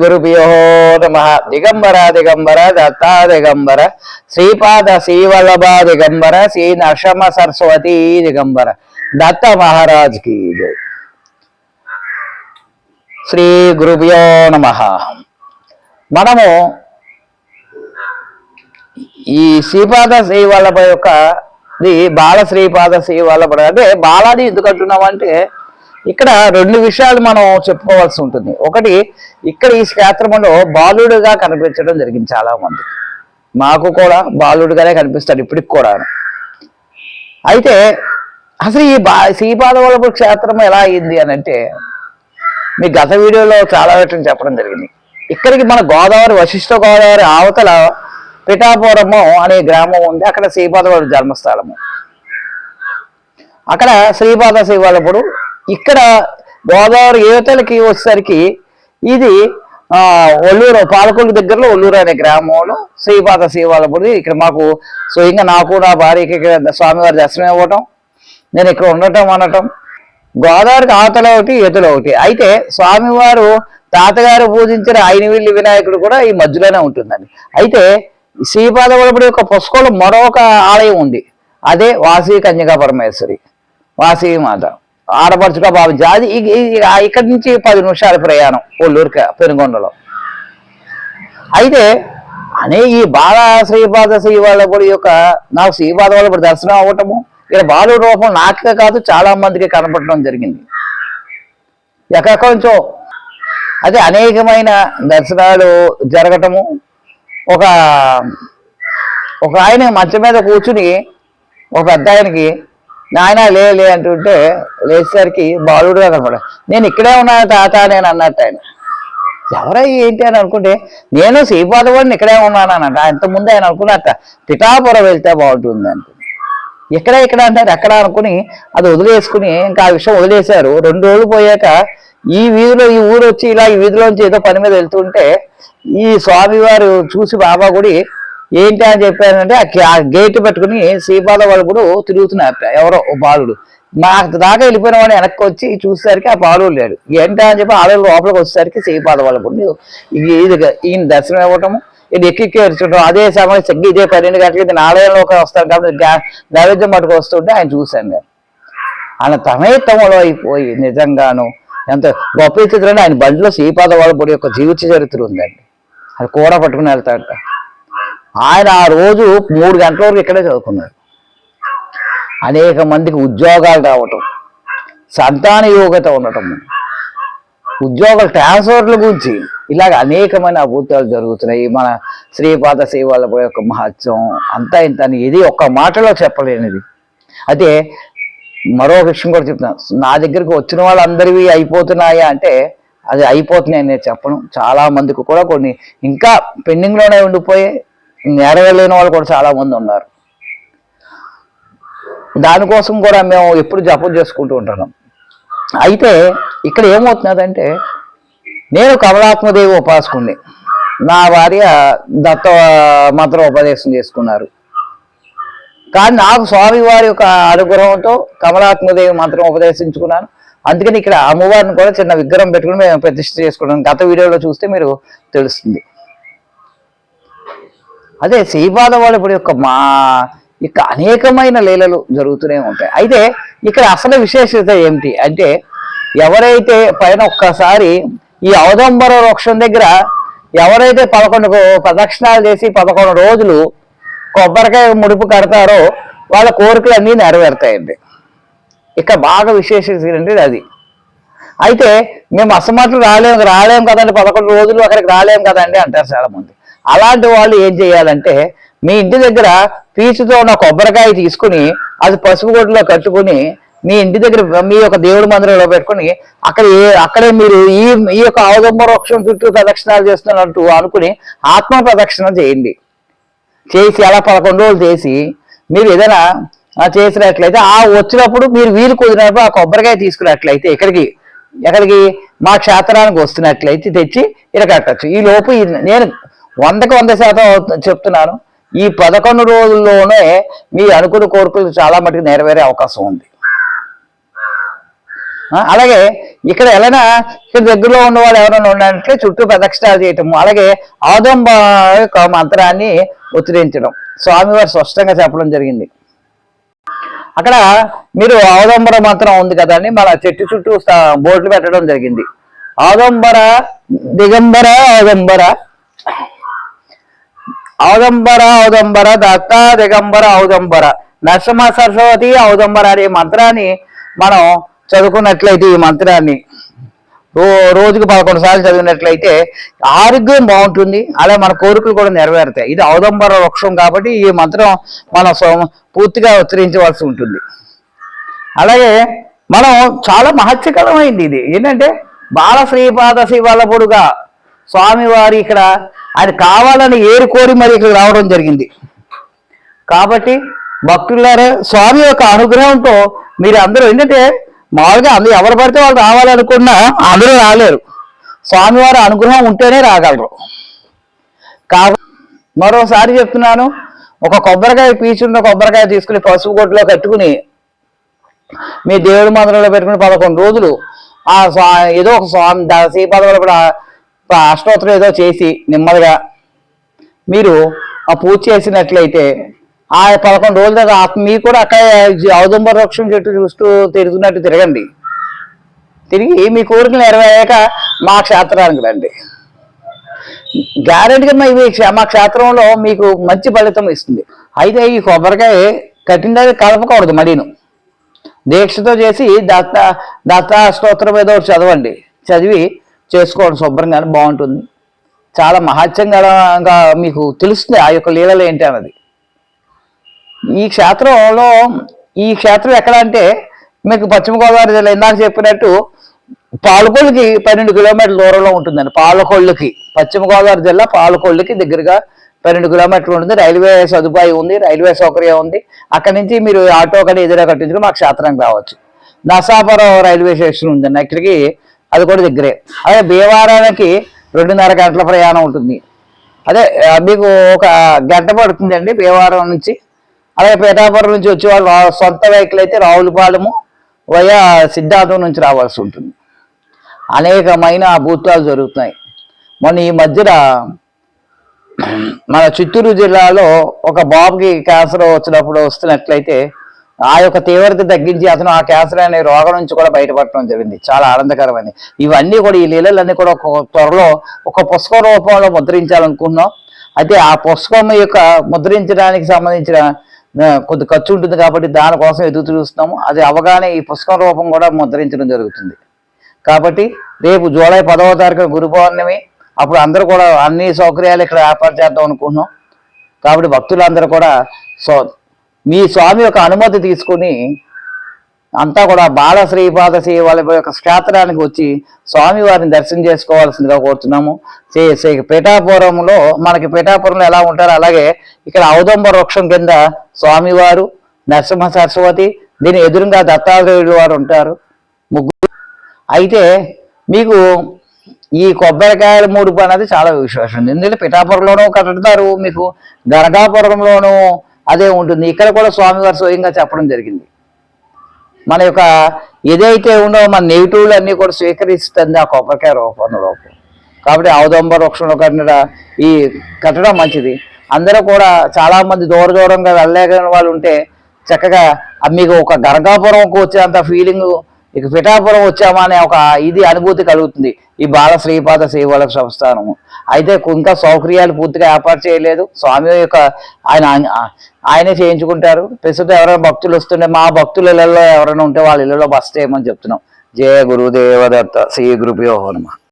గురుభ్యో నమః. దిగంబర దిగంబర దత్తా దిగంబర శ్రీపాద శ్రీవల్లభ దిగంబర శ్రీ నరసింహ సరస్వతి దిగంబర దత్త మహారాజ్ కి జై. శ్రీ గురుభ్యో నమః. మనము ఈ శ్రీపాద శ్రీవల్లభ యొక్క బాల శ్రీపాద శ్రీవల్లభ అంటే బాలాది ఎందుకు అంటున్నామంటే ఇక్కడ రెండు విషయాలు మనం చెప్పుకోవాల్సి ఉంటుంది. ఒకటి, ఇక్కడ ఈ క్షేత్రంలో బాలుడుగా కనిపించడం జరిగింది చాలా మంది. మాకు కూడా బాలుడుగానే కనిపిస్తాడు ఇప్పటికి కూడా. అయితే అసలు ఈ శ్రీపాదవల్లభ క్షేత్రం ఎలా అయింది అని అంటే మీ గత వీడియోలో చాలా విషయం చెప్పడం జరిగింది. ఇక్కడికి మన గోదావరి వశిష్ఠ గోదావరి అవతల పిఠాపురము అనే గ్రామం ఉంది. అక్కడ శ్రీపాదవల్లభ జన్మస్థలము. అక్కడ శ్రీపాద శ్రీవల్లభుడు. ఇక్కడ గోదావరి యువతలకి వచ్చేసరికి ఇది ఒల్లూరు, పాలకొల్లు దగ్గరలో ఒల్లూరు అనే గ్రామంలో శ్రీపాద శ్రీవల్లభుడు. ఇక్కడ మాకు స్వయంగా నాకు నా భార్యకి ఇక్కడ స్వామివారి దర్శనం ఇవ్వటం, నేను ఇక్కడ ఉండటం అనటం. గోదావరికి అవతల ఒకటి యువతల ఒకటి. అయితే స్వామివారు తాతగారు పూజించిన ఐనవిల్లి వినాయకుడు కూడా ఈ మధ్యలోనే ఉంటుందండి. అయితే శ్రీపాదవల్లభుడు యొక్క పుష్కలో మరొక ఆలయం ఉంది. అదే వాసవి కన్యకా పరమేశ్వరి, వాసవి మాత ఆడపడుచుగా భావించి అది ఇక్కడి నుంచి 10 నిమిషాల ప్రయాణం ఒల్లూరుకి పెనుగొండలో. అయితే ఈ బాల శ్రీపాద శ్రీవల్లభుడి యొక్క నాకు శ్రీపాదవల్లభుడి దర్శనం అవ్వటము, ఇక్కడ బాలుడి రూపం నాకే కాదు చాలా మందికి కనపడటం జరిగింది ఎక్కడి నుంచో. అదే అనేకమైన దర్శనాలు జరగటము. ఒక ఆయన మంచం మీద కూర్చుని ఒక పెద్ద ఆయనకి నాయన లే అంటుంటే లేచేసరికి బాలుడుగా కనపడా. నేను ఇక్కడే ఉన్నాను తాత నేను అన్నట్టు. ఆయన ఎవరై ఏంటి అని అనుకుంటే నేను శ్రీపాదవాడిని ఇక్కడే ఉన్నాను అన్నట్టు. ఇంతకుముందు ఆయన అనుకున్నట్ట పిఠాపురం వెళ్తే బాగుంటుంది అనుకుని ఇక్కడ అంటారు ఎక్కడ అనుకుని అది వదిలేసుకుని ఇంకా ఆ విషయం వదిలేశారు. 2 రోజులు పోయాక ఈ వీధిలో ఈ ఊరు వచ్చి ఇలా ఈ వీధిలోంచి ఏదో పని మీద వెళ్తుంటే ఈ స్వామివారు చూసి బాబా గుడి ఏంటి అని చెప్పారంటే ఆ గేట్ పెట్టుకుని శ్రీపాదవల్లభుడు తిరుగుతున్నారట. ఎవరో ఓ బాలుడు నాకు దాకా వెళ్ళిపోయిన వాడిని వెనక్కి వచ్చి చూసేసరికి ఆ బాలుడు లేడు. ఏంటా అని చెప్పి ఆలయం లోపలికి వచ్చేసరికి శ్రీపాదవల్లభుడు ఈయన దర్శనం ఇవ్వటము, ఇది ఎక్కి వచ్చటం. అదే సమయం ఇదే 12 గంటలకి నేను ఆలయంలోకి వస్తాను కాబట్టి నైవేద్యం పట్టుకు వస్తుంటే ఆయన చూశాను నేను. ఆయన తమేతములో అయిపోయి నిజంగాను ఎంత గొప్ప చిత్రంలో ఆయన బండిలో శ్రీపాదవల్లభుడి యొక్క జీవిత చరిత్ర ఉందండి. అది కూడా పట్టుకుని వెళ్తాడట. ఆయన ఆ రోజు 3 గంటల వరకు ఇక్కడే చదువుకున్నారు. అనేక మందికి ఉద్యోగాలు రావటం, సంతాన యోగ్యత ఉండటం, ఉద్యోగాల ట్రాన్స్ఫర్ల గురించి ఇలాగ అనేకమైన అద్భుతాలు జరుగుతున్నాయి. మన శ్రీపాద శ్రీవల్లభుడి యొక్క మహత్యం అంతా ఇంత ఇది ఒక్క మాటలో చెప్పలేనిది. అయితే మరో విషయం కూడా చెప్తున్నాను. నా దగ్గరికి వచ్చిన వాళ్ళందరివి అయిపోతున్నాయా అంటే అది అయిపోతున్నాయి నేను చెప్పను. చాలా మందికి కూడా కొన్ని ఇంకా పెండింగ్లోనే ఉండిపోయి నెరవేరలేని వాళ్ళు కూడా చాలా మంది ఉన్నారు. దానికోసం కూడా మేము ఎప్పుడు జపం చేసుకుంటూ ఉంటున్నాం. అయితే ఇక్కడ ఏమవుతున్నదంటే నేను కమలాత్మదేవి ఉపాసకుడిని, నా భార్య దత్త మంత్ర ఉపదేశం చేసుకున్నారు. కానీ నాకు స్వామివారి యొక్క అనుగ్రహంతో కమలాత్మదేవి మంత్రం ఉపదేశించుకున్నాను. అందుకని ఇక్కడ అమ్మవారిని కూడా చిన్న విగ్రహం పెట్టుకుని మేము ప్రతిష్ఠ చేసుకున్నాం. గత వీడియోలో చూస్తే మీరు తెలుస్తుంది. అదే శ్రీపాదవల్లభుడి యొక్క అనేకమైన లీలలు జరుగుతూనే ఉంటాయి. అయితే ఇక్కడ అసలు విశేషత ఏమిటి అంటే ఎవరైతే పైన ఒక్కసారి ఈ ఔదంబర వృక్షం దగ్గర ఎవరైతే 11 ప్రదక్షిణాలు చేసి 11 రోజులు కొబ్బరికాయ ముడుపు కడతారో వాళ్ళ కోరికలు అన్నీ నెరవేరుతాయండి. ఇక్కడ బాగా విశేషత ఏంటి అది. అయితే మేము అసమాట్లు రాలేము కదండి, 11 రోజులు అక్కడికి రాలేము కదండి అంటారు చాలా మంది. అలాంటి వాళ్ళు ఏం చేయాలంటే మీ ఇంటి దగ్గర పీచుతో ఉన్న కొబ్బరికాయ తీసుకుని అది పసుపు గుడ్డలో కట్టుకుని మీ ఇంటి దగ్గర మీ యొక్క దేవుడి మందిరంలో పెట్టుకుని అక్కడే మీరు ఈ యొక్క ఔదంబర వృక్షం చుట్టూ ప్రదక్షిణాలు చేస్తున్నట్టు అనుకుని ఆత్మ ప్రదక్షిణ చేయండి. చేసి అలా 11 రోజులు చేసి మీరు ఏదైనా చేసినట్లయితే ఆ వచ్చినప్పుడు మీరు వీలు కుదిరినప్పుడు ఆ కొబ్బరికాయ తీసుకున్నట్లయితే ఎక్కడికి మా క్షేత్రానికి వస్తున్నట్లయితే తెచ్చి ఇలా కట్టచ్చు. ఈ లోపు నేను 100% చెప్తున్నాను, ఈ 11 రోజుల్లోనే మీ అనుకున్న కోరికలు చాలా మటుకు నెరవేరే అవకాశం ఉంది. అలాగే ఇక్కడ ఎలా ఇక్కడ దగ్గరలో ఉన్నవాళ్ళు ఎవరైనా ఉన్నట్లే చుట్టూ ప్రదక్షిణాలు చేయటము, అలాగే ఔదంబ యొక్క మంత్రాన్ని ఉచ్చరించడం స్వామివారు స్పష్టంగా చెప్పడం జరిగింది. అక్కడ మీరు ఔదంబర మంత్రం ఉంది కదండి, మన చెట్టు చుట్టూ బోర్డులు పెట్టడం జరిగింది. ఔదంబర దిగంబర ఔదంబర, ఔదంబర ఔదంబర దత్త దిగంబర ఔదంబర నరసింహ సరస్వతి ఔదంబర అనే మంత్రాన్ని మనం చదువుకున్నట్లయితే, ఈ మంత్రాన్ని రోజుకు 11 సార్లు చదివినట్లయితే ఆరోగ్యం బాగుంటుంది, అలా మన కోరికలు కూడా నెరవేరుతాయి. ఇది ఔదంబర వృక్షం కాబట్టి ఈ మంత్రం మనం పూర్తిగా ఉచ్చరించవలసి ఉంటుంది. అలాగే మనం చాలా మహత్యకరమైంది ఇది ఏంటంటే, బాల శ్రీపాద శివల్లపుడుగా స్వామివారి ఇక్కడ ఆయన కావాలని ఏరుకోరి మరి ఇక్కడ రావడం జరిగింది. కాబట్టి భక్తులారా, స్వామి యొక్క అనుగ్రహంతో మీరు అందరూ ఏంటంటే, మామూలుగా అందరూ ఎవరు పడితే వాళ్ళు రావాలనుకున్నా అందరూ రాలేరు, స్వామివారి అనుగ్రహం ఉంటేనే రాగలరు. కాబట్టి మరోసారి చెప్తున్నాను, ఒక కొబ్బరికాయ పీచున్న కొబ్బరికాయ తీసుకుని పసుపు కొట్టులో కట్టుకుని మీ దేవుడి మందిరంలో పెట్టుకుని 11 రోజులు ఏదో ఒక స్వామి శ్రీపాదంలో కూడా అష్టోత్తరం ఏదో చేసి నెమ్మదిగా మీరు ఆ పూజ చేసినట్లయితే ఆ 11 రోజుల తర్వాత మీకు కూడా అక్కడ ఔదంబర వృక్షం చెట్టు చూస్తూ తిరుగుతున్నట్టు తిరగండి. తిరిగి మీ కోరికలు నెరవేరాక మా క్షేత్రానికి రండి. గ్యారెంటీగా మా క్షేత్రంలో మీకు మంచి ఫలితం ఇస్తుంది. అయితే ఈ కొబ్బరికాయ కట్టిన కలపకూడదు, మడిను దీక్షతో చేసి దత్త స్తోత్రం ఏదో చదవండి, చదివి చేసుకోండి శుభ్రంగా, బాగుంటుంది. చాలా మహత్యంగా మీకు తెలుస్తుంది ఆ యొక్క లీలలు ఏంటి అన్నది. ఈ క్షేత్రం ఎక్కడ అంటే మీకు పశ్చిమ గోదావరి జిల్లా ఇందాక చెప్పినట్టు పాలకొల్లుకి 12 కిలోమీటర్ల దూరంలో ఉంటుందండి. పాలకొల్లుకి, పశ్చిమ గోదావరి జిల్లా పాలకొల్లుకి దగ్గరగా 12 కిలోమీటర్లు ఉంటుంది. రైల్వే సదుపాయం ఉంది, రైల్వే సౌకర్యం ఉంది. అక్కడి నుంచి మీరు ఆటో కానీ ఎదురా కట్టించుకుని మా క్షేత్రానికి రావచ్చు. నరసాపురం రైల్వే స్టేషన్ ఉందండి, ఇక్కడికి అది కూడా దగ్గరే. అదే భీమవరానికి 2.5 గంటల ప్రయాణం ఉంటుంది. అదే మీకు 1 గంట పడుతుందండి భీమవరం నుంచి. అలాగే పేటాపురం నుంచి వచ్చేవాళ్ళు సొంత వెహికల్ అయితే రావులపాలెము వయా సిద్ధాంతం నుంచి రావాల్సి ఉంటుంది. అనేకమైన అభూతాలు జరుగుతున్నాయి. మొన్న ఈ మధ్యన మన చిత్తూరు జిల్లాలో ఒక బాబుకి క్యాన్సర్ వస్తున్నట్లయితే ఆ యొక్క తీవ్రత తగ్గించి అతను ఆ క్యాన్సర్ అనే రోగం నుంచి కూడా బయటపడటం జరిగింది. చాలా ఆనందకరమైనది. ఇవన్నీ కూడా ఈ లీలలన్నీ కూడా త్వరలో ఒక పుస్తకం రూపంలో ముద్రించాలనుకుంటున్నాం. అయితే ఆ పుస్తకం యొక్క ముద్రించడానికి సంబంధించిన కొద్ది ఖర్చు ఉంటుంది కాబట్టి దానికోసం ఎదుగు చూస్తున్నాము. అది అవగానే ఈ పుస్తకం రూపం కూడా ముద్రించడం జరుగుతుంది. కాబట్టి రేపు జూలై 10వ తారీఖున గురు పౌర్ణమి, అప్పుడు అందరూ కూడా అన్ని సౌకర్యాలు ఇక్కడ ఏర్పాటు చేద్దాం అనుకుంటున్నాం. కాబట్టి భక్తులందరూ కూడా మీ స్వామి యొక్క అనుమతి తీసుకుని అంతా కూడా బాల శ్రీపాద వాళ్ళ యొక్క క్షేత్రానికి వచ్చి స్వామివారిని దర్శనం చేసుకోవాల్సిందిగా కోరుతున్నాము. పిఠాపురంలో పిఠాపురంలో ఎలా ఉంటారో అలాగే ఇక్కడ ఔదంబర వృక్షం కింద స్వామివారు, నరసింహ సరస్వతి, దీని ఎదురుగా దత్తాత్రేయుడు వారు ఉంటారు, ముగ్గురు. అయితే మీకు ఈ కొబ్బరికాయల ముడుపు అనేది చాలా విశేషం. ఎందుకంటే పిఠాపురంలోనూ కట్టుతారు, మీకు గరగాపురంలోనూ అదే ఉంటుంది. ఇక్కడ కూడా స్వామివారు స్వయంగా చెప్పడం జరిగింది. మన యొక్క ఏదైతే ఉండో మన నెగిటివ్లు అన్నీ కూడా స్వీకరిస్తుంది ఆ కొబ్బరికాయ రూపంలో. కాబట్టి ఔదంబర వృక్షంలో కట్టడం మంచిది. అందరూ కూడా చాలామంది దూరంగా వెళ్ళలేని వాళ్ళు ఉంటే చక్కగా మీకు ఒక గరగాపురంకు వచ్చేంత ఫీలింగ్, ఇక పిఠాపురం వచ్చామా అనే ఒక అనుభూతి కలుగుతుంది ఈ బాల శ్రీపాద సేవల సంస్థానము. అయితే ఇంకా సౌకర్యాలు పూర్తిగా ఏర్పాటు చేయలేదు. స్వామి యొక్క ఆయనే చేయించుకుంటారు. ప్రస్తుతం ఎవరైనా భక్తులు వస్తుంటే మా భక్తుల ఇళ్లలో ఎవరైనా ఉంటే వాళ్ళ ఇళ్లలో బస చేయమని చెప్తున్నాం. జయ గురుదేవదత్త శ్రీ గురుభ్యో నమః.